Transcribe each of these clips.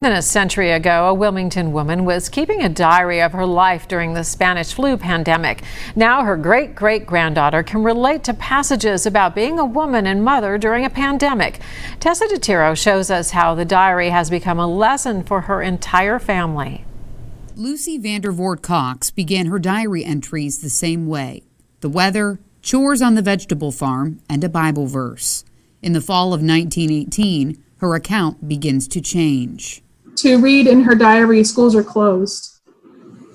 than a century ago, a Wilmington woman was keeping a diary of her life during the Spanish flu pandemic. Now her great-great-granddaughter can relate to passages about being a woman and mother during a pandemic. Tessa DeTiro shows us how the diary has become a lesson for her entire family. Lucy Vandervort Cox began her diary entries the same way: the weather, chores on the vegetable farm, and a Bible verse. In the fall of 1918, her account begins to change. To read in her diary, schools are closed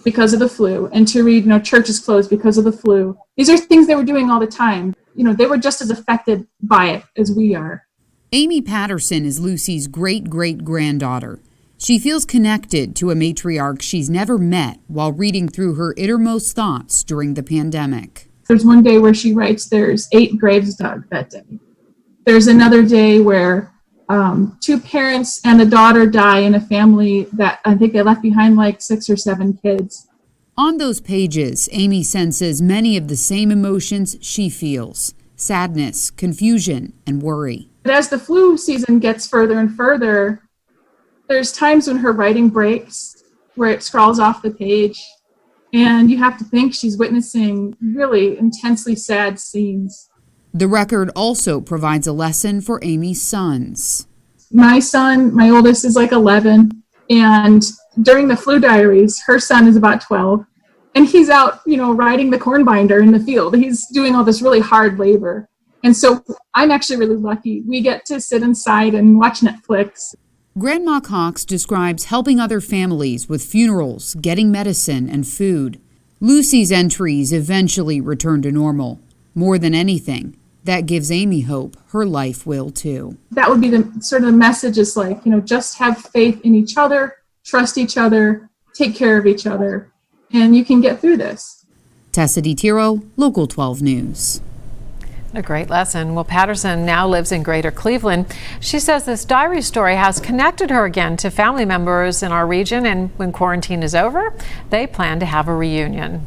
because of the flu, and to read, church is closed because of the flu. These are things they were doing all the time. They were just as affected by it as we are. Amy Patterson is Lucy's great-great-granddaughter. She feels connected to a matriarch she's never met while reading through her innermost thoughts during the pandemic. There's one day where she writes there's 8 graves dug that day. There's another day where 2 parents and a daughter die in a family that I think they left behind like 6 or 7 kids. On those pages, Amy senses many of the same emotions she feels: sadness, confusion, and worry. But as the flu season gets further and further, there's times when her writing breaks, where it scrawls off the page, and you have to think she's witnessing really intensely sad scenes. The record also provides a lesson for Amy's sons. My son, my oldest, is like 11, and during the flu diaries, her son is about 12, and he's out, riding the corn binder in the field. He's doing all this really hard labor. And so I'm actually really lucky. We get to sit inside and watch Netflix. Grandma Cox describes helping other families with funerals, getting medicine, and food. Lucy's entries eventually return to normal. More than anything, that gives Amy hope her life will too. That would be the sort of the message is like, just have faith in each other, trust each other, take care of each other, and you can get through this. Tessa DeTiro, Local 12 News. A great lesson. Well, Patterson now lives in Greater Cleveland. She says this diary story has connected her again to family members in our region, and when quarantine is over, they plan to have a reunion.